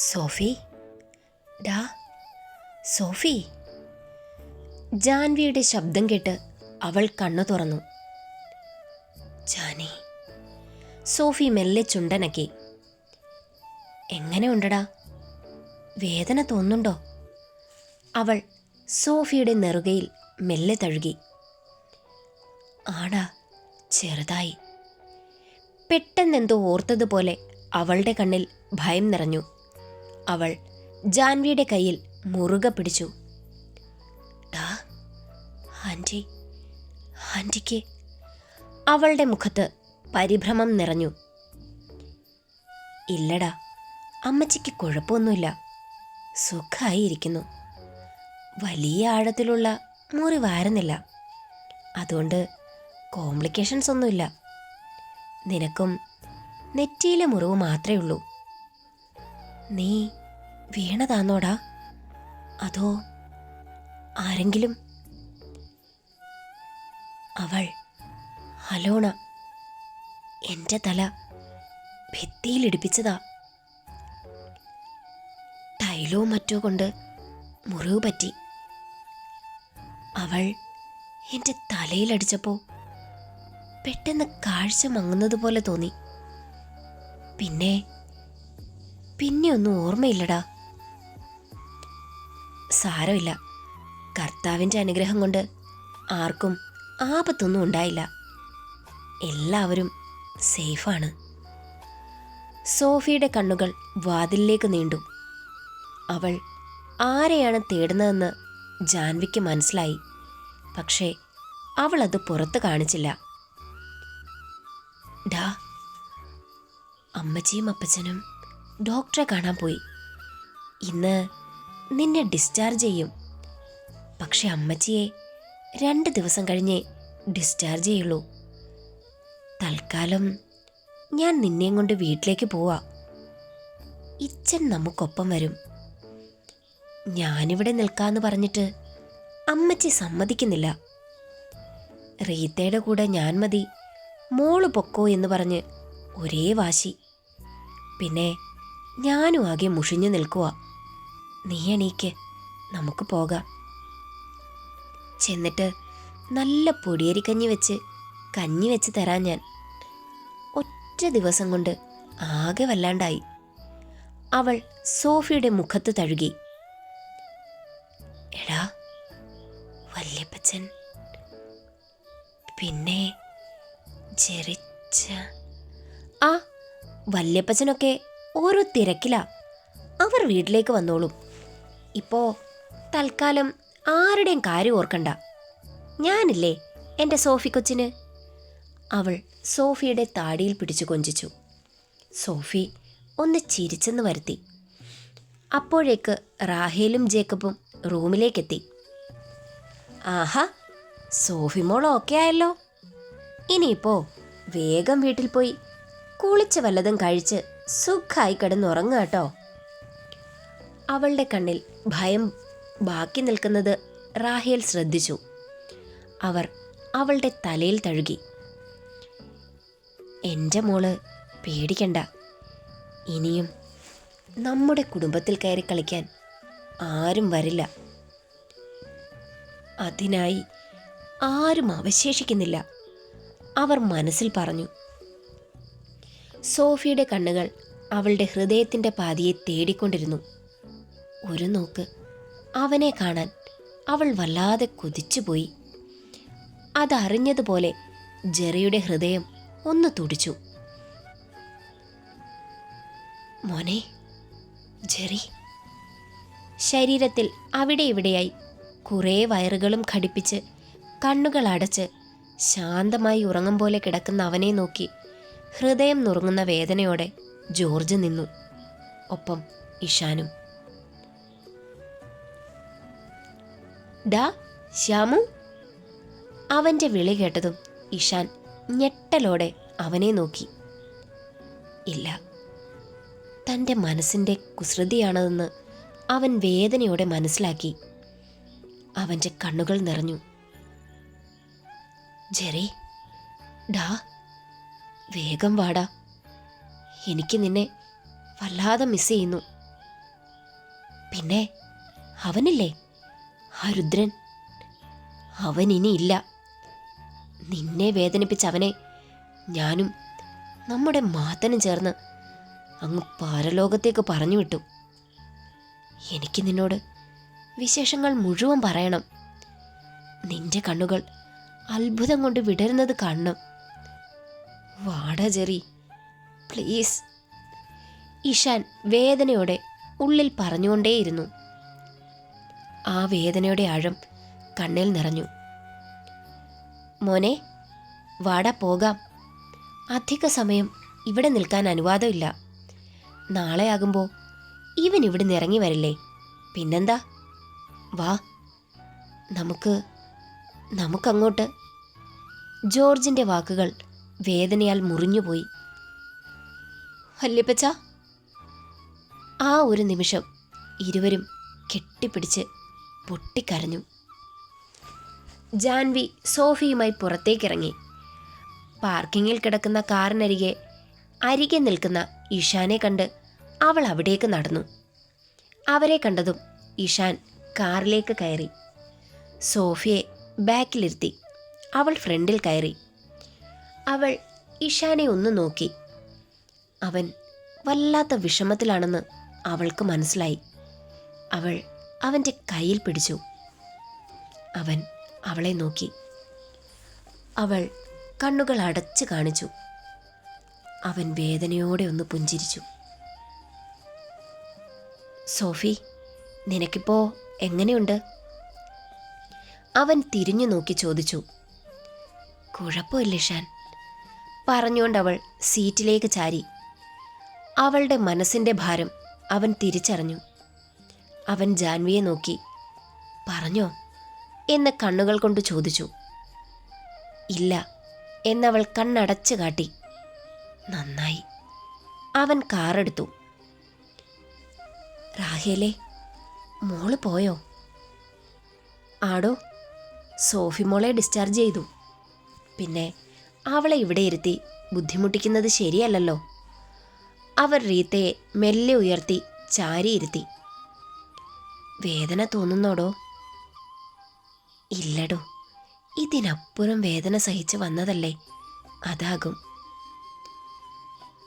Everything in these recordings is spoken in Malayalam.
സോഫി, ഡാ സോഫി. ജാൻവിയുടെ ശബ്ദം കേട്ട് അവൾ കണ്ണു തുറന്നു. ജാനി. സോഫി മെല്ലെ ചുണ്ടനക്കി. എങ്ങനെ ഉണ്ടടാ? വേദന തോന്നുന്നുണ്ടോ? അവൾ സോഫിയുടെ നെറുകയിൽ മെല്ലെ തഴുകി. ആടാ, ചെറുതായി. പെട്ടെന്നെന്തോ ഓർത്തതുപോലെ അവളുടെ കണ്ണിൽ ഭയം നിറഞ്ഞു. അവൾ ജാൻവിയുടെ കയ്യിൽ മുറുകെ പിടിച്ചു. ഡാ ആൻറ്റി, ആൻറ്റിക്ക്. അവളുടെ മുഖത്ത് പരിഭ്രമം നിറഞ്ഞു. ഇല്ലടാ, അമ്മച്ചിക്ക് കുഴപ്പമൊന്നുമില്ല, സുഖമായിരിക്കുന്നു. വലിയ ആഴത്തിലുള്ള മുറിവായിരുന്നില്ല, അതുകൊണ്ട് കോംപ്ലിക്കേഷൻസ് ഒന്നുമില്ല. നിനക്കും നെറ്റിയിലെ മുറിവ് മാത്രമേ ഉള്ളൂ. നീ വീണതാന്നോടാ, അതോ ആരെങ്കിലും? അവൾ അലോണ എൻ്റെ തല ഭിത്തിയിലിടിപ്പിച്ചതാ. ടൈലോ മറ്റോ കൊണ്ട് മുറിവ് പറ്റി. അവൾ എൻ്റെ തലയിലടിച്ചപ്പോൾ പെട്ടെന്ന് കാഴ്ച മങ്ങുന്നത് പോലെ തോന്നി. പിന്നെ ഒന്നും ഓർമ്മയില്ലടാ. സാരമില്ല, കർത്താവിൻ്റെ അനുഗ്രഹം കൊണ്ട് ആർക്കും ആപത്തൊന്നും ഉണ്ടായില്ല. എല്ലാവരും സേഫാണ്. സോഫിയുടെ കണ്ണുകൾ വാതിലിലേക്ക് നീണ്ടു. അവൾ ആരെയാണ് തേടുന്നതെന്ന് ജാൻവിക്ക് മനസ്സിലായി. പക്ഷേ അവൾ അത് പുറത്ത് കാണിച്ചില്ല. ഡാ, അമ്മച്ചിയും അപ്പച്ചനും ഡോക്ടറെ കാണാൻ പോയി. ഇന്ന് നിന്നെ ഡിസ്ചാർജ് ചെയ്യും. പക്ഷെ അമ്മച്ചിയെ 2 ദിവസം കഴിഞ്ഞേ ഡിസ്ചാർജ് ചെയ്യുള്ളൂ. തൽക്കാലം ഞാൻ നിന്നെയും കൊണ്ട് വീട്ടിലേക്ക് പോവാ. ഇച്ചൻ നമുക്കൊപ്പം വരും. ഞാനിവിടെ നിൽക്കാന്ന് പറഞ്ഞിട്ട് അമ്മച്ചി സമ്മതിക്കുന്നില്ല. റീത്തയുടെ കൂടെ ഞാൻ മതി, മോള് പൊക്കോ എന്ന് പറഞ്ഞ് ഒരേ വാശി. പിന്നെ ഞാനും ആകെ മുഷിഞ്ഞു നിൽക്കുക. നീ എണീക്ക്, നമുക്ക് പോകാം. ചെന്നിട്ട് നല്ല പൊടിയരിക്കഞ്ഞി വെച്ച് കഞ്ഞി വെച്ച് തരാൻ ഞാൻ. ഒറ്റ ദിവസം കൊണ്ട് ആകെ വല്ലാണ്ടായി. അവൾ സോഫിയുടെ മുഖത്ത് തഴുകി. എടാ വല്യപ്പച്ചൻ, പിന്നെ ജെറിച്ച. ആ വല്യപ്പച്ചനൊക്കെ ഓരോ തിരക്കിലാ. അവർ വീട്ടിലേക്ക് വന്നോളും. ഇപ്പോ തൽക്കാലം ആരുടെയും കാര്യം ഓർക്കണ്ട. ഞാനില്ലേ എൻ്റെ സോഫി കൊച്ചിന്. അവൾ സോഫിയുടെ താടിയിൽ പിടിച്ചു കൊഞ്ചിച്ചു. സോഫി ഒന്ന് ചിരിച്ചെന്ന് വരുത്തി. അപ്പോഴേക്ക് റാഹേലും ജേക്കബും റൂമിലേക്കെത്തി. ആഹാ, സോഫി മോൾ ഓക്കെ ആയല്ലോ. ഇനിയിപ്പോ വേഗം വീട്ടിൽ പോയി കുളിച്ച് വല്ലതും കഴിച്ച് സുഖമായി കിടന്നുറങ്ങുക കേട്ടോ. അവളുടെ കണ്ണിൽ ഭയം ബാക്കി നിൽക്കുന്നത് റാഹേൽ ശ്രദ്ധിച്ചു. അവർ അവളുടെ തലയിൽ തഴുകി. എൻ്റെ മോള് പേടിക്കണ്ട. ഇനിയും നമ്മുടെ കുടുംബത്തിൽ കയറി കളിക്കാൻ ആരും വരില്ല. അതിനായി ആരും അവശേഷിക്കുന്നില്ല, അവർ മനസ്സിൽ പറഞ്ഞു. സോഫിയുടെ കണ്ണുകൾ അവളുടെ ഹൃദയത്തിൻ്റെ പാതിയെ തേടിക്കൊണ്ടിരുന്നു. ഒരു നോക്ക് അവനെ കാണാൻ അവൾ വല്ലാതെ കൊതിച്ചുപോയി. അതറിഞ്ഞതുപോലെ ജെറിയുടെ ഹൃദയം ഒന്ന് തുടിച്ചു. മോനെ, ജെറി. ശരീരത്തിൽ അവിടെ ഇവിടെയായി കുറേ വയറുകളും ഘടിപ്പിച്ച് കണ്ണുകൾ അടച്ച് ശാന്തമായി ഉറങ്ങും പോലെ കിടക്കുന്ന അവനെ നോക്കി ഹൃദയം നുറുങ്ങുന്ന വേദനയോടെ ജോർജ് നിന്നു. ഒപ്പം ഇഷാനും. ഡാ ശ്യാമു. അവൻ്റെ വിളി കേട്ടതും ഇഷാൻ ഞെട്ടലോടെ അവനെ നോക്കി. ഇല്ല, തൻ്റെ മനസ്സിൻ്റെ കുസൃതിയാണതെന്ന് അവൻ വേദനയോടെ മനസ്സിലാക്കി. അവൻ്റെ കണ്ണുകൾ നിറഞ്ഞു. ജെറി, ഡാ വേഗം വാടാ, എനിക്ക് നിന്നെ വല്ലാതെ മിസ് ചെയ്യുന്നു. പിന്നെ അവനില്ലേ, ആ രുദ്രൻ, അവൻ ഇനിയില്ല. നിന്നെ വേദനിപ്പിച്ച അവനെ ഞാനും നമ്മുടെ മാത്തനും ചേർന്ന് അങ്ങ് പരലോകത്തേക്ക് പറഞ്ഞു വിട്ടു. എനിക്ക് നിന്നോട് വിശേഷങ്ങൾ മുഴുവൻ പറയണം. നിന്റെ കണ്ണുകൾ അത്ഭുതം കൊണ്ട് വിടരുന്നത് കാണണം. വാടാ ജെറി, പ്ലീസ്. ഇഷാൻ വേദനയോടെ ഉള്ളിൽ പറഞ്ഞുകൊണ്ടേയിരുന്നു. ആ വേദനയുടെ ആഴം കണ്ണിൽ നിറഞ്ഞു. മോനെ, വാടാ പോകാം. അധിക സമയം ഇവിടെ നിൽക്കാൻ അനുവാദമില്ല. നാളെ ആകുമ്പോൾ ഇവൻ ഇവിടുന്ന് ഇറങ്ങി വരില്ലേ? പിന്നെന്താ, വാ, നമുക്കങ്ങോട്ട്. ജോർജിന്റെ വാക്കുകൾ വേദനയാൽ മുറിഞ്ഞുപോയി. വല്യപ്പച്ച. ആ ഒരു നിമിഷം ഇരുവരും കെട്ടിപ്പിടിച്ച് പൊട്ടിക്കരഞ്ഞു. ജാൻവി സോഫിയുമായി പുറത്തേക്കിറങ്ങി. പാർക്കിങ്ങിൽ കിടക്കുന്ന കാറിനരികെ നിൽക്കുന്ന ഇഷാനെ കണ്ട് അവൾ അവിടേക്ക് നടന്നു. അവരെ കണ്ടതും ഇഷാൻ കാറിലേക്ക് കയറി. സോഫിയെ ബാക്കിലിരുത്തി അവൾ ഫ്രണ്ടിൽ കയറി. അവൾ ഇഷാനെ ഒന്ന് നോക്കി. അവൻ വല്ലാത്ത വിഷമത്തിലാണെന്ന് അവൾക്ക് മനസ്സിലായി. അവൾ അവൻ്റെ കയ്യിൽ പിടിച്ചു. അവൻ അവളെ നോക്കി. അവൾ കണ്ണുകൾ അടച്ചു കാണിച്ചു. അവൻ വേദനയോടെ ഒന്ന് പുഞ്ചിരിച്ചു. സോഫി, നിനക്കിപ്പോ എങ്ങനെയുണ്ട്? അവൻ തിരിഞ്ഞു നോക്കി ചോദിച്ചു. കുഴപ്പമില്ല ഷാൻ, പറഞ്ഞുകൊണ്ടവൾ സീറ്റിലേക്ക് ചാരി. അവളുടെ മനസ്സിൻ്റെ ഭാരം അവൻ തിരിച്ചറിഞ്ഞു. അവൻ ജാൻവിയെ നോക്കി. പറഞ്ഞോ എന്ന് കണ്ണുകൾ കൊണ്ട് ചോദിച്ചു. ഇല്ല എന്നവൾ കണ്ണടച്ചു കാട്ടി. നന്നായി. അവൻ കാറെടുത്തു. റാഹേലേ, മോള് പോയോ? ആടോ, സോഫി മോളെ ഡിസ്ചാർജ് ചെയ്തു. പിന്നെ അവളെ ഇവിടെ ഇരുത്തി ബുദ്ധിമുട്ടിക്കുന്നത് ശരിയല്ലല്ലോ. അവർ റീത്തയെ മെല്ലെ ഉയർത്തി ചാരിയിരുത്തി. വേദന തോന്നുന്നോടോ? ഇല്ലടോ, ഇതിനപ്പുറം വേദന സഹിച്ച് വന്നതല്ലേ, അതാകും.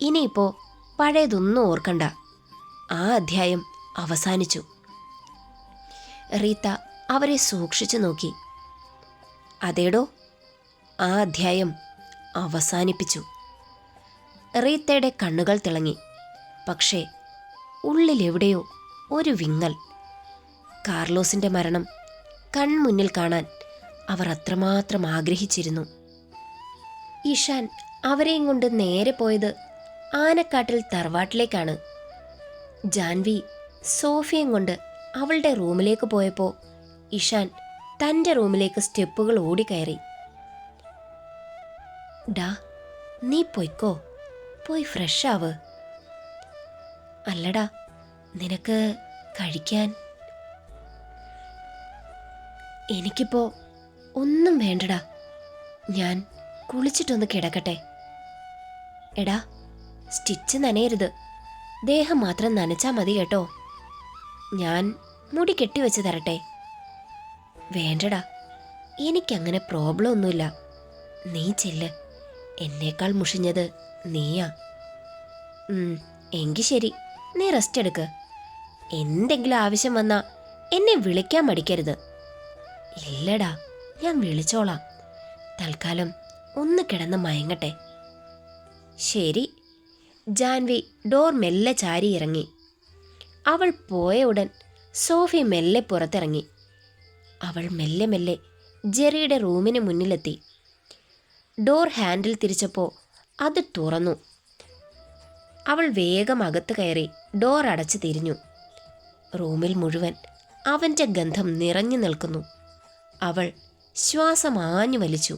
ഇനിയിപ്പോ പഴയതൊന്നും ഓർക്കണ്ട. ആ അധ്യായം അവസാനിച്ചു. റീത്ത അവരെ സൂക്ഷിച്ചു നോക്കി. അതേടോ, ആ അധ്യായം അവസാനിപ്പിച്ചു. റീത്തയുടെ കണ്ണുകൾ തിളങ്ങി. പക്ഷേ ഉള്ളിലെവിടെയോ ഒരു വിങ്ങൽ. കാർലോസിന്റെ മരണം കൺമുന്നിൽ കാണാൻ അവർ അത്രമാത്രം ആഗ്രഹിച്ചിരുന്നു. ഇഷാൻ അവരെയും കൊണ്ട് നേരെ പോയത് ആനക്കാട്ടിൽ തറവാട്ടിലേക്കാണ്. ജാൻവി സോഫിയും കൊണ്ട് അവളുടെ റൂമിലേക്ക് പോയപ്പോൾ ഇഷാൻ തൻ്റെ റൂമിലേക്ക് സ്റ്റെപ്പുകൾ ഓടിക്കയറി. ഡാ, നീ പൊയ്ക്കോ, പോയി ഫ്രഷ് ആവ്. അല്ലടാ, നിനക്ക് കഴിക്കാൻ? എനിക്കിപ്പോ ഒന്നും വേണ്ടടാ, ഞാൻ കുളിച്ചിട്ടൊന്ന് കിടക്കട്ടെ. എടാ, സ്റ്റിച്ച് നനയരുത്, ദേഹം മാത്രം നനച്ചാ മതി കേട്ടോ. ഞാൻ മുടി കെട്ടിവെച്ച് തരട്ടെ? വേണ്ടടാ, എനിക്കങ്ങനെ പ്രോബ്ലം ഒന്നുമില്ല. നീ ചെല്ല്, എന്നേക്കാൾ മുഷിഞ്ഞത് നീയാ. എങ്കിൽ ശരി, നീ റെസ്റ്റ് എടുക്ക്. എന്തെങ്കിലും ആവശ്യം വന്നാ എന്നെ വിളിക്കാൻ മടിക്കരുത്. ഇല്ലടാ, ഞാൻ വിളിച്ചോളാം. തൽക്കാലം ഒന്ന് കിടന്ന് മയങ്ങട്ടെ. ശരി. ജാൻവി ഡോർ മെല്ലെ ചാരി ഇറങ്ങി. അവൾ പോയ ഉടൻ സോഫി മെല്ലെ പുറത്തിറങ്ങി. അവൾ മെല്ലെ മെല്ലെ ജെറിയുടെ റൂമിന് മുന്നിലെത്തി. ഡോർ ഹാൻഡിൽ തിരിച്ചപ്പോൾ അത് തുറന്നു. അവൾ വേഗം അകത്ത് കയറി ഡോർ അടച്ചു തിരിഞ്ഞു. റൂമിൽ മുഴുവൻ അവൻ്റെ ഗന്ധം നിറഞ്ഞു നിൽക്കുന്നു. അവൾ ശ്വാസം ആഞ്ഞു വലിച്ചു.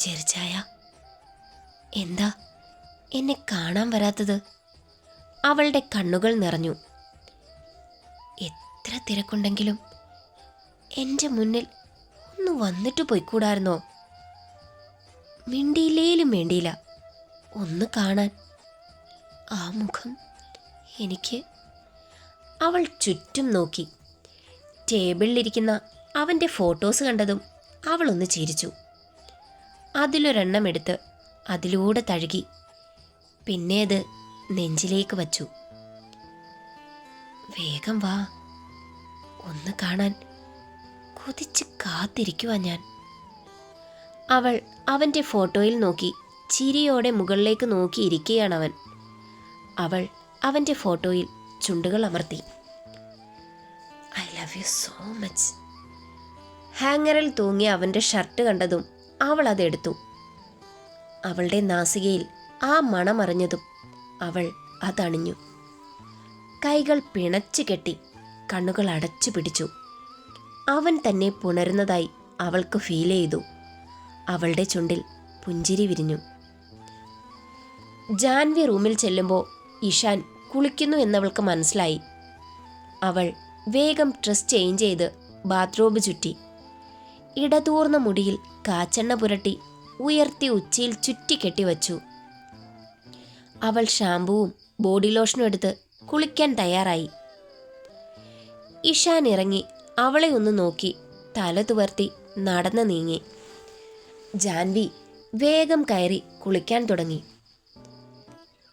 ജെറിച്ചായ, എന്താ എന്നെ കാണാൻ വരാത്തത്? അവളുടെ കണ്ണുകൾ നിറഞ്ഞു. എത്ര തിരക്കുണ്ടെങ്കിലും എൻ്റെ മുന്നിൽ ഒന്ന് വന്നിട്ട് പോയിക്കൂടായിരുന്നോ? മിണ്ടിയില്ലേലും വേണ്ടിയില്ല, ഒന്ന് കാണാൻ. ആ മുഖം എനിക്ക് അവൾ ചുറ്റും നോക്കി. ടേബിളിലിരിക്കുന്ന അവൻ്റെ ഫോട്ടോസ് കണ്ടതും അവളൊന്ന് ചിരിച്ചു. അതിലൊരെണ്ണം എടുത്ത് അതിലൂടെ തഴുകി. പിന്നെ അത് നെഞ്ചിലേക്ക് വച്ചു. വേഗം വാ, ഒന്ന് കാണാൻ കൊതിച്ച് കാത്തിരിക്കുവാ ഞാൻ. അവൾ അവൻ്റെ ഫോട്ടോയിൽ നോക്കി ചിരിയോടെ മുകളിലേക്ക് നോക്കിയിരിക്കുകയാണവൻ. അവൾ അവൻ്റെ ഫോട്ടോയിൽ ചുണ്ടുകൾ അമർത്തി. I love you so much. ഹാങ്ങറിൽ തൂങ്ങിയ അവൻ്റെ ഷർട്ട് കണ്ടതും അവൾ അതെടുത്തു. അവളുടെ നാസികയിൽ ആ മണമറിഞ്ഞതും അവൾ അതണിഞ്ഞു. കൈകൾ പിണച്ചു കെട്ടി കണ്ണുകൾ അടച്ചു പിടിച്ചു. അവൻ തന്നെ പുണരുന്നതായി അവൾക്ക് ഫീൽ ചെയ്തു. അവളുടെ ചുണ്ടിൽ പുഞ്ചിരി വിരിഞ്ഞു. ജാൻവി റൂമിൽ ചെല്ലുമ്പോൾ ഇഷാൻ കുളിക്കുന്നു എന്നവൾക്ക് മനസ്സിലായി. അവൾ വേഗം ഡ്രസ് ചേഞ്ച് ചെയ്ത് ബാത്റൂബ് ചുറ്റി. ഇടതൂർന്ന മുടിയിൽ കാച്ചെണ്ണ പുരട്ടി ഉയർത്തി ഉച്ചയിൽ ചുറ്റിക്കെട്ടിവച്ചു. അവൾ ഷാമ്പുവും ബോഡി ലോഷനും എടുത്ത് കുളിക്കാൻ തയ്യാറായി. ഇഷാൻ ഇറങ്ങി അവളെ ഒന്ന് നോക്കി തല തുവർത്തി നടന്നു നീങ്ങി. ജാൻവി വേഗം കയറി കുളിക്കാൻ തുടങ്ങി.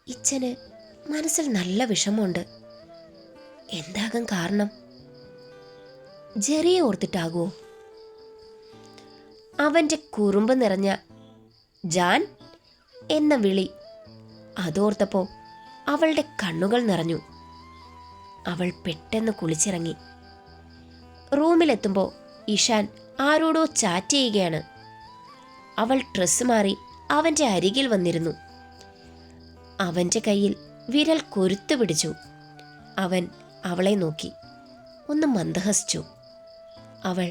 ഇച്ചന് മനസ്സിൽ നല്ല വിഷമമുണ്ട്. എന്താകും കാരണം? ജെറിയെ ഓർത്തിട്ടാകുമോ? അവൻ്റെ കുറുമ്പ് നിറഞ്ഞ ജാൻ എന്ന വിളി അതോർത്തപ്പോൾ അവളുടെ കണ്ണുകൾ നിറഞ്ഞു. അവൾ പെട്ടെന്ന് കുളിച്ചിറങ്ങി. റൂമിലെത്തുമ്പോൾ ഇഷാൻ ആരോടോ ചാറ്റ് ചെയ്യുകയാണ്. അവൾ ഡ്രസ്സ് മാറി അവൻ്റെ അരികിൽ വന്നിരുന്നു. അവൻ്റെ കയ്യിൽ വിരൽ കൊരുത്തു പിടിച്ചു. അവൻ അവളെ നോക്കി ഒന്ന് മന്ദഹസിച്ചു. അവൾ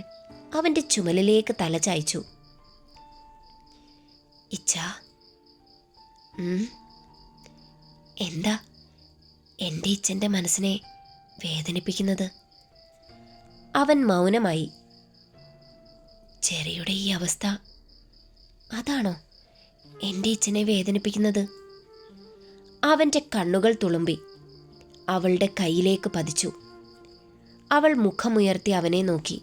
അവൻ്റെ ചുമലിലേക്ക് തല ചായ്ച്ചു. ഇച്ചാ, എന്താ എൻ്റെ ഇച്ചൻ്റെ മനസ്സിനെ വേദനിപ്പിക്കുന്നത്? അവൻ മൗനമായി. ചെറിയുടെ ഈ അവസ്ഥ അതാണോ എൻ്റെ ഇച്ചനെ വേദനിപ്പിക്കുന്നത്? അവൻ്റെ കണ്ണുകൾ തുളുമ്പി അവളുടെ കയ്യിലേക്ക് പതിച്ചു. അവൾ മുഖമുയർത്തി അവനെ നോക്കി.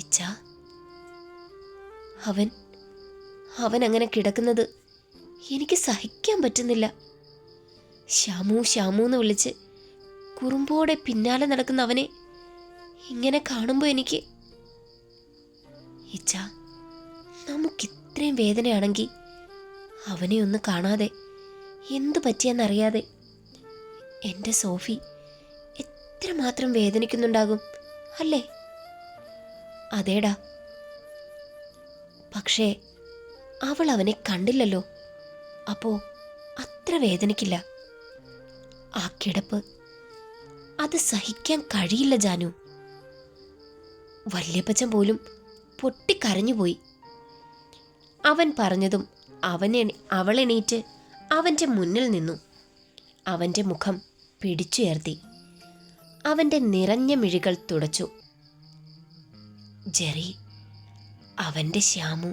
ഇച്ച, അവൻ അങ്ങനെ കിടക്കുന്നത് എനിക്ക് സഹിക്കാൻ പറ്റുന്നില്ല. ശ്യാമു ശ്യാമു എന്ന് വിളിച്ച് കുറുമ്പോടെ പിന്നാലെ നടക്കുന്ന അവനെ ഇങ്ങനെ കാണുമ്പോൾ എനിക്ക് ഇച്ച, നമുക്കിത്രയും വേദനയാണെങ്കിൽ അവനെ ഒന്ന് കാണാതെ എന്തു പറ്റിയെന്നറിയാതെ എൻ്റെ സോഫി എത്രമാത്രം വേദനിക്കുന്നുണ്ടാകും അല്ലേ? അതേടാ, പക്ഷേ അവൾ അവനെ കണ്ടില്ലല്ലോ. അപ്പോൾ അത്ര വേദനിക്കില്ല. ആ കിടപ്പ് അത് സഹിക്കാൻ കഴിയില്ല ജാനു. വല്യപ്പച്ചൻ പോലും പൊട്ടിക്കരഞ്ഞുപോയി. അവൻ പറഞ്ഞതും അവൾ എണീറ്റ് അവൻ്റെ മുന്നിൽ നിന്നു. അവൻ്റെ മുഖം പിടിച്ചുയർത്തി അവൻ്റെ നിറഞ്ഞ മിഴികൾ തുടച്ചു. ജെറി, അവൻ്റെ ശ്യാമു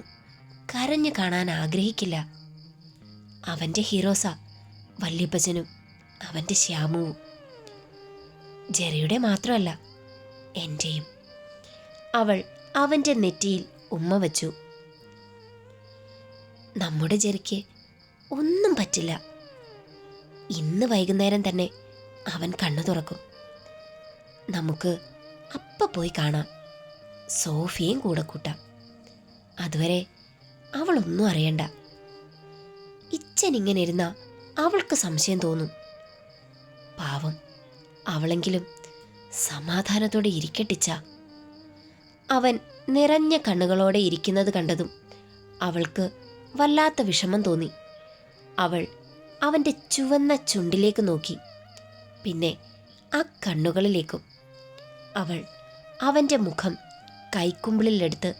കരഞ്ഞു കാണാൻ ആഗ്രഹിക്കില്ല. അവൻ്റെ ഹീറോസ വല്യപ്പച്ചനും അവൻ്റെ ശ്യാമുവും. ജെറിയുടെ മാത്രമല്ല, എൻ്റെയും. അവൾ അവൻ്റെ നെറ്റിയിൽ ഉമ്മ വച്ചു. നമ്മുടെ ജെറിക്ക് ഒന്നും പറ്റില്ല. ഇന്ന് വൈകുന്നേരം തന്നെ അവൻ കണ്ണു തുറക്കും. നമുക്ക് അപ്പം പോയി കാണാം. സോഫിയും കൂടെ കൂട്ടാം. അതുവരെ അവളൊന്നും അറിയണ്ട. ഇച്ചനിങ്ങനെ ഇരുന്ന അവൾക്ക് സംശയം തോന്നും. പാവം, അവളെങ്കിലും സമാധാനത്തോടെ ഇരിക്കട്ടിച്ച. അവൻ നിറഞ്ഞ കണ്ണുകളോടെ ഇരിക്കുന്നത് കണ്ടതും അവൾക്ക് വല്ലാത്ത വിഷമം തോന്നി. അവൾ അവൻ്റെ ചുവന്ന ചുണ്ടിലേക്ക് നോക്കി, പിന്നെ ആ കണ്ണുകളിലേക്കും. അവൾ അവൻ്റെ മുഖം കൈക്കുമ്പിളിലെടുത്ത്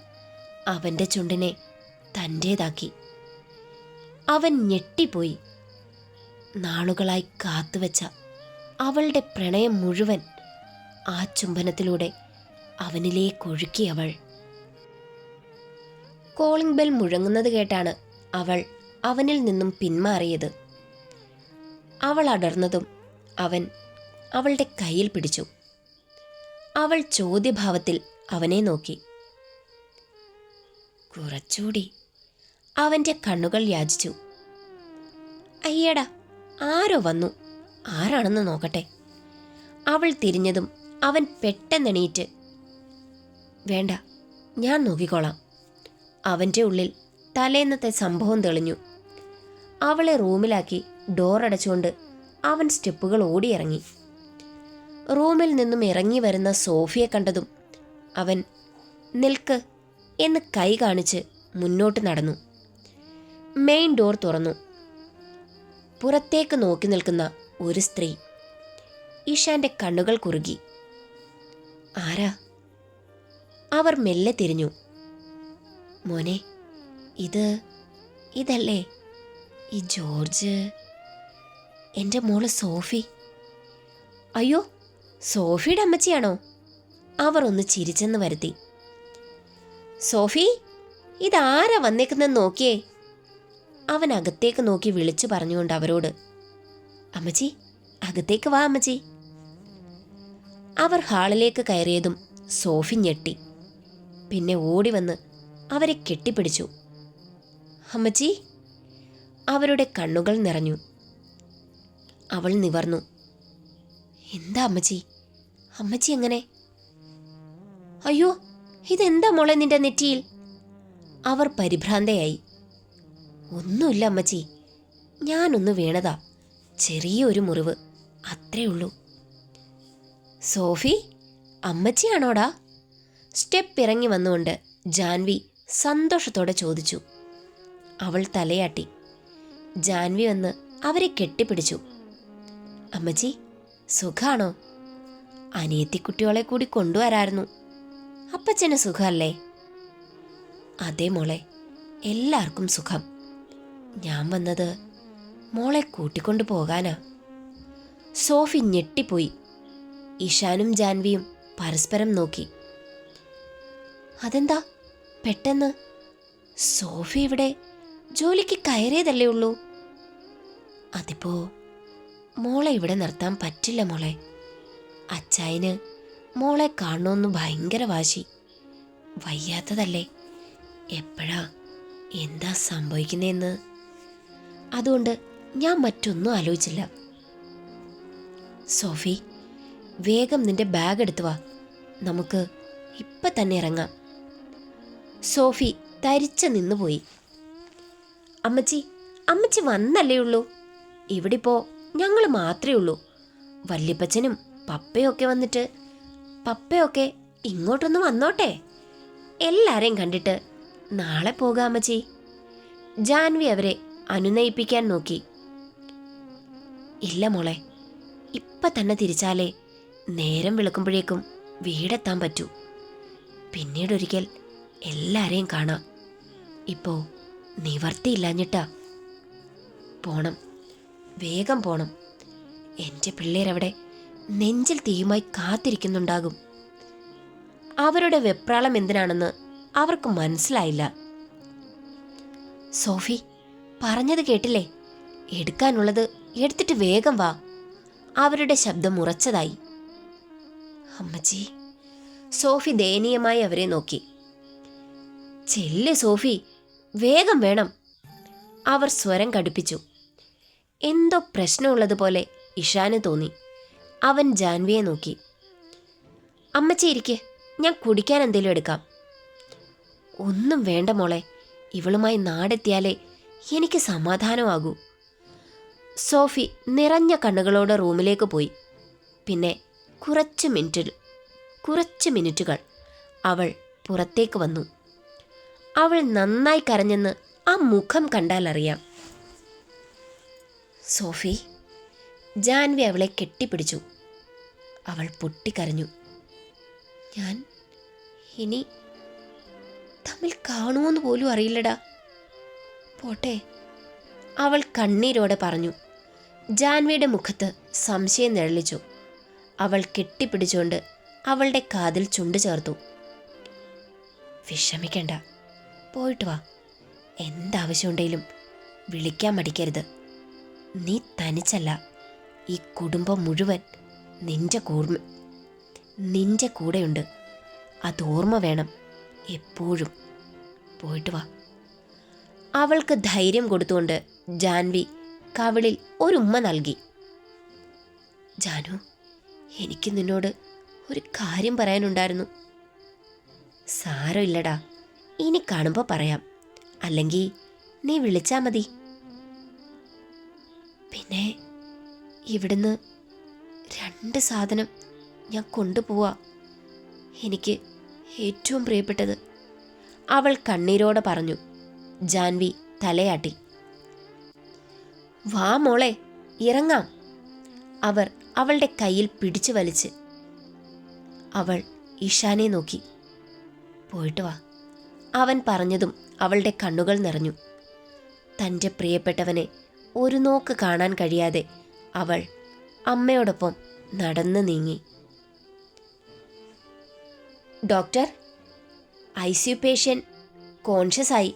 അവൻ്റെ ചുണ്ടിനെ തൻ്റേതാക്കി. അവൻ ഞെട്ടിപ്പോയി. നാളുകളായി കാത്തുവെച്ച അവളുടെ പ്രണയം മുഴുവൻ ആ ചുംബനത്തിലൂടെ അവനിലേക്കൊഴുക്കി അവൾ. കോളിംഗ് ബെൽ മുഴങ്ങുന്നത് കേട്ടാണ് അവൾ അവനിൽ നിന്നും പിന്മാറിയത്. അവൾ അടർന്നതും അവൻ അവളുടെ കയ്യിൽ പിടിച്ചു. അവൾ ചോദ്യഭാവത്തിൽ അവനെ നോക്കി. കുറച്ചുകൂടി അവൻ്റെ കണ്ണുകൾ യാചിച്ചു. അയ്യടാ, ആരോ വന്നു, ആരാണെന്ന് നോക്കട്ടെ. അവൾ തിരിഞ്ഞതും അവൻ പെട്ടെന്നെണീറ്റ്, വേണ്ട, ഞാൻ നോക്കിക്കോളാം. അവൻ്റെ ഉള്ളിൽ തലേന്നത്തെ സംഭവം തെളിഞ്ഞു. അവളെ റൂമിലാക്കി ഡോറടച്ചുകൊണ്ട് അവൻ സ്റ്റെപ്പുകൾ ഓടിയിറങ്ങി. റൂമിൽ നിന്നും ഇറങ്ങി വരുന്ന സോഫിയെ കണ്ടതും അവൻ നിൽക്ക് എന്ന് കൈ കാണിച്ച് മുന്നോട്ട് നടന്നു. മെയിൻ ഡോർ തുറന്നു. പുറത്തേക്ക് നോക്കി നിൽക്കുന്ന ഒരു സ്ത്രീ. ഇഷാന്റെ കണ്ണുകൾ കുറുകി. ആരാ? അവർ മെല്ലെ തിരിഞ്ഞു. മോനെ, ഇതല്ലേ ഈ ജോർജ്? എൻ്റെ മോള് സോഫി. അയ്യോ, സോഫിയുടെ അമ്മച്ചിയാണോ? അവർ ഒന്ന് ചിരിച്ചെന്ന് വരുത്തി. സോഫി, ഇതാരാ വന്നേക്കുന്നെന്ന് നോക്കിയേ. അവൻ അകത്തേക്ക് നോക്കി വിളിച്ചു പറഞ്ഞുകൊണ്ട് അവരോട്. അമ്മച്ചി, അകത്തേക്ക് വാ അമ്മച്ചി. അവർ ഹാളിലേക്ക് കയറിയതും സോഫി ഞെട്ടി. പിന്നെ ഓടി വന്ന് അവരെ കെട്ടിപ്പിടിച്ചു. അമ്മച്ചി. അവരുടെ കണ്ണുകൾ നിറഞ്ഞു. അവൾ നിവർന്നു. എന്താ അമ്മച്ചി? അമ്മച്ചി എങ്ങനെ? അയ്യോ, ഇതെന്താ മോളെ നിന്റെ നെറ്റിയിൽ? അവർ പരിഭ്രാന്തയായി. ഒന്നുമില്ല അമ്മച്ചി, ഞാനൊന്ന് വീണതാ, ചെറിയൊരു മുറിവ്, അത്രേ ഉള്ളൂ. സോഫി, അമ്മച്ചിയാണോടാ? സ്റ്റെപ്പ് ഇറങ്ങി വന്നുകൊണ്ട് ജാൻവി സന്തോഷത്തോടെ ചോദിച്ചു. അവൾ തലയാട്ടി. ജാൻവി വന്ന് അവരെ കെട്ടിപ്പിടിച്ചു. അമ്മച്ചി, സുഖാണോ? അനിയത്തിക്കുട്ടിയോളെ കൂടി കൊണ്ടുവരായിരുന്നു. അപ്പച്ചന് സുഖമല്ലേ? അതെ മോളെ, എല്ലാവർക്കും സുഖം. ഞാൻ വന്നത് മോളെ കൂട്ടിക്കൊണ്ടു പോകാനാ. സോഫി ഞെട്ടിപ്പോയി. ഇഷാനും ജാൻവിയും പരസ്പരം നോക്കി. അതെന്താ പെട്ടെന്ന്? സോഫി ഇവിടെ ജോലിക്ക് കയറിയതല്ലേ ഉള്ളൂ. അതിപ്പോ മോളെ ഇവിടെ നിർത്താൻ പറ്റില്ല മോളെ. അച്ചായന് മോളെ കാണണമെന്ന് ഭയങ്കര വാശി. വയ്യാത്തതല്ലേ, എപ്പോഴാ എന്താ സംഭവിക്കുന്നതെന്ന്. അതുകൊണ്ട് ഞാൻ മറ്റൊന്നും ആലോചിച്ചില്ല. സോഫി, വേഗം നിന്റെ ബാഗ് എടുത്തു വാ, നമുക്ക് ഇപ്പം തന്നെ ഇറങ്ങാം. സോഫി തരിച്ചു നിന്നുപോയി. അമ്മച്ചി, അമ്മച്ചി വന്നല്ലേ ഉള്ളൂ. ഇവിടിപ്പോ ഞങ്ങൾ മാത്രമേ ഉള്ളൂ. വല്യപ്പച്ചനും പപ്പയൊക്കെ വന്നിട്ട്. പപ്പയൊക്കെ ഇങ്ങോട്ടൊന്ന് വന്നോട്ടെ. എല്ലാരെയും കണ്ടിട്ട് നാളെ പോകാം അമ്മച്ചി. ജാൻവി അവരെ അനുനയിപ്പിക്കാൻ നോക്കി. ഇല്ല മോളെ, ഇപ്പം തന്നെ തിരിച്ചാലേ നേരം വെളുക്കുമ്പോഴേക്കും വീടെത്താൻ പറ്റൂ. പിന്നീടൊരിക്കൽ എല്ലാരെയും കാണാം. ഇപ്പോ നിവർത്തിയില്ലാഞ്ഞിട്ടാ. പോണം, വേഗം പോണം. എൻ്റെ പിള്ളേരവിടെ നെഞ്ചിൽ തീയുമായി കാത്തിരിക്കുന്നുണ്ടാകും. അവരുടെ വെപ്രാളം എന്തിനാണെന്ന് അവർക്ക് മനസ്സിലായില്ല. സോഫി, പറഞ്ഞത് കേട്ടില്ലേ? എടുക്കാനുള്ളത് എടുത്തിട്ട് വേഗം വാ. അവരുടെ ശബ്ദം ഉറച്ചതായി. അമ്മച്ചി. സോഫി ദയനീയമായി അവരെ നോക്കി. ചെല്ല് സോഫി, വേഗം വേണം. അവർ സ്വരം കടുപ്പിച്ചു. എന്തോ പ്രശ്നമുള്ളതുപോലെ ഇഷാന് തോന്നി. അവൻ ജാൻവിയെ നോക്കി. അമ്മച്ചി ഇരിക്ക്, ഞാൻ കുടിക്കാൻ എന്തെങ്കിലും എടുക്കാം. ഒന്നും വേണ്ട മോളെ, ഇവളുമായി നാടെത്തിയാലേ എനിക്ക് സമാധാനമാകൂ. സോഫി നിറഞ്ഞ കണ്ണുകളോടെ റൂമിലേക്ക് പോയി. പിന്നെ കുറച്ച് മിനിറ്റുകൾ അവൾ പുറത്തേക്ക് വന്നു. അവൾ നന്നായി കരഞ്ഞെന്ന് ആ മുഖം കണ്ടാലറിയാം. സോഫി. ജാൻവി അവളെ കെട്ടിപ്പിടിച്ചു. അവൾ പൊട്ടിക്കരഞ്ഞു. ഞാൻ ഇനി തമ്മിൽ കാണുമോന്ന് പോലും അറിയില്ലടാ, പോട്ടെ, അവൾ കണ്ണീരോടെ പറഞ്ഞു. ജാൻവിയുടെ മുഖത്ത് സംശയം നിഴലിച്ചു. അവൾ കെട്ടിപ്പിടിച്ചുകൊണ്ട് അവളുടെ കാതിൽ ചുണ്ടു ചേർത്തു. വിഷമിക്കണ്ട, പോയിട്ട് വാ. എന്താവശ്യമുണ്ടെങ്കിലും വിളിക്കാൻ മടിക്കരുത്. നീ തനിച്ചല്ല, ഈ കുടുംബം മുഴുവൻ നിന്റെ കൂടെയുണ്ട്. അതോർമ്മ വേണം എപ്പോഴും. പോയിട്ട് വാ. അവൾക്ക് ധൈര്യം കൊടുത്തുകൊണ്ട് ജാൻവി കവിളിൽ ഒരുമ്മ നൽകി. ജാനു, എനിക്ക് നിന്നോട് ഒരു കാര്യം പറയാനുണ്ടായിരുന്നു. സാരമില്ലടാ, ഇനി കാണുമ്പോൾ പറയാം. അല്ലെങ്കിൽ നീ വിളിച്ചാൽ മതി. പിന്നെ ഇവിടുന്ന് 2 സാധനം ഞാൻ കൊണ്ടുപോവാ. എനിക്ക് ഏറ്റവും പ്രിയപ്പെട്ടത്. അവൾ കണ്ണീരോടെ പറഞ്ഞു. ജാൻവി തലയാട്ടി. വാ മോളെ, ഇറങ്ങാം. അവർ അവളുടെ കയ്യിൽ പിടിച്ചു വലിച്ച്. അവൾ ഇഷാനെ നോക്കി. പോയിട്ട് വാ. അവൻ പറഞ്ഞതും അവളുടെ കണ്ണുകൾ നിറഞ്ഞു. തൻ്റെ പ്രിയപ്പെട്ടവനെ ഒരു നോക്ക് കാണാൻ കഴിയാതെ അവൾ അമ്മയോടൊപ്പം നടന്നു നീങ്ങി. ഡോക്ടർ, ICU പേഷ്യൻ്റ് കോൺഷ്യസ് ആയി.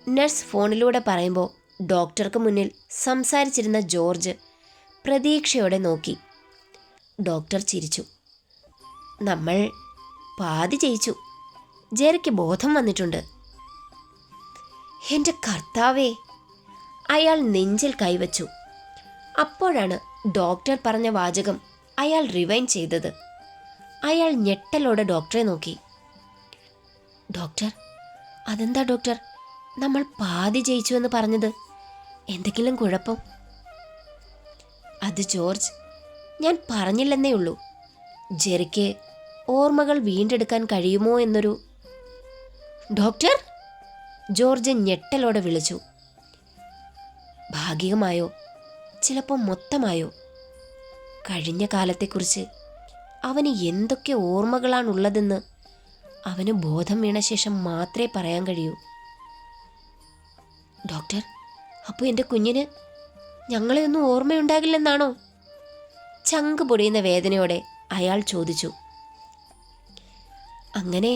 നഴ്സ് ഫോണിലൂടെ പറയുമ്പോൾ ഡോക്ടർക്ക് മുന്നിൽ സംസാരിച്ചിരുന്ന ജോർജ് പ്രതീക്ഷയോടെ നോക്കി. ഡോക്ടർ ചിരിച്ചു. നമ്മൾ പാതി ജയിച്ചു. ജെറിക്ക് ബോധം വന്നിട്ടുണ്ട്. എൻ്റെ കർത്താവേ! അയാൾ നെഞ്ചിൽ കൈവച്ചു. അപ്പോഴാണ് ഡോക്ടർ പറഞ്ഞ വാചകം അയാൾ റിവൈൻഡ് ചെയ്തത്. അയാൾ ഞെട്ടലോടെ ഡോക്ടറെ നോക്കി. ഡോക്ടർ, അതെന്താ ഡോക്ടർ നമ്മൾ പാതി ജയിച്ചു എന്ന് പറഞ്ഞത്? എന്തെങ്കിലും കുഴപ്പം? അത് ജോർജ്, ഞാൻ പറഞ്ഞില്ലെന്നേ ഉള്ളൂ. ജെറിക്ക് ഓർമ്മകൾ വീണ്ടെടുക്കാൻ കഴിയുമോ എന്നൊരു... ഡോക്ടർ, ജോർജ് ഞെട്ടലോടെ വിളിച്ചു. ഭാഗികമായോ ചിലപ്പോൾ മൊത്തമായോ? കഴിഞ്ഞ കാലത്തെക്കുറിച്ച് അവന് എന്തൊക്കെ ഓർമ്മകളാണുള്ളതെന്ന് അവന് ബോധം വീണ ശേഷം മാത്രമേ പറയാൻ കഴിയൂ. ഡോക്ടർ, അപ്പോൾ എൻ്റെ കുഞ്ഞിന് ഞങ്ങളെയൊന്നും ഓർമ്മയുണ്ടാകില്ലെന്നാണോ? ചങ്ക് പൊടിയുന്ന വേദനയോടെ അയാൾ ചോദിച്ചു. അങ്ങനെ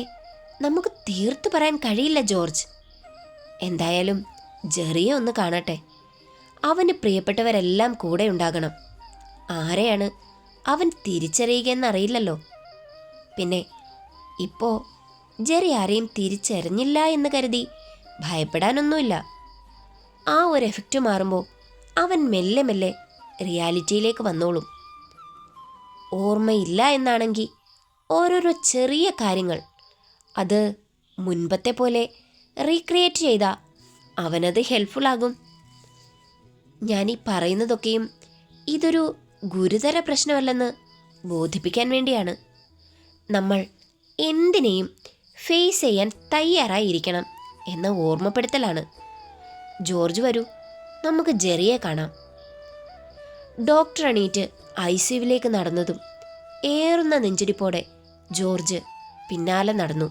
നമുക്ക് തീർത്തു പറയാൻ കഴിയില്ല ജോർജ്. എന്തായാലും ജെറിയെ ഒന്ന് കാണട്ടെ. അവന് പ്രിയപ്പെട്ടവരെല്ലാം കൂടെ ഉണ്ടാകണം. ആരെയാണ് അവൻ തിരിച്ചറിയുകയെന്നറിയില്ലല്ലോ. പിന്നെ ഇപ്പോൾ ജെറി ആരെയും തിരിച്ചറിഞ്ഞില്ല എന്ന് കരുതി ഭയപ്പെടാനൊന്നുമില്ല. ആ ഒരു എഫക്റ്റ് മാറുമ്പോൾ അവൻ മെല്ലെ മെല്ലെ റിയാലിറ്റിയിലേക്ക് വന്നോളും. ഓർമ്മയില്ല എന്നാണെങ്കിൽ ഓരോരോ ചെറിയ കാര്യങ്ങൾ അത് മുൻപത്തെ പോലെ റീക്രിയേറ്റ് ചെയ്താൽ അവനത് ഹെൽപ്ഫുള്ളാകും. ഞാനീ പറയുന്നതൊക്കെയും ഇതൊരു ഗുരുതര പ്രശ്നമല്ലെന്ന് ബോധിപ്പിക്കാൻ വേണ്ടിയാണ്. നമ്മൾ എന്തിനേയും ഫേസ് ചെയ്യാൻ തയ്യാറായിരിക്കണം എന്ന ഓർമ്മപ്പെടുത്തലാണ്. ജോർജ്, വരൂ, നമുക്ക് ജെറിയെ കാണാം. ഡോക്ടർ എണീറ്റ് ICUവിലേക്ക് നടന്നതും ഏറുന്ന നെഞ്ചിടിപ്പോടെ ജോർജ് പിന്നാലെ നടന്നു.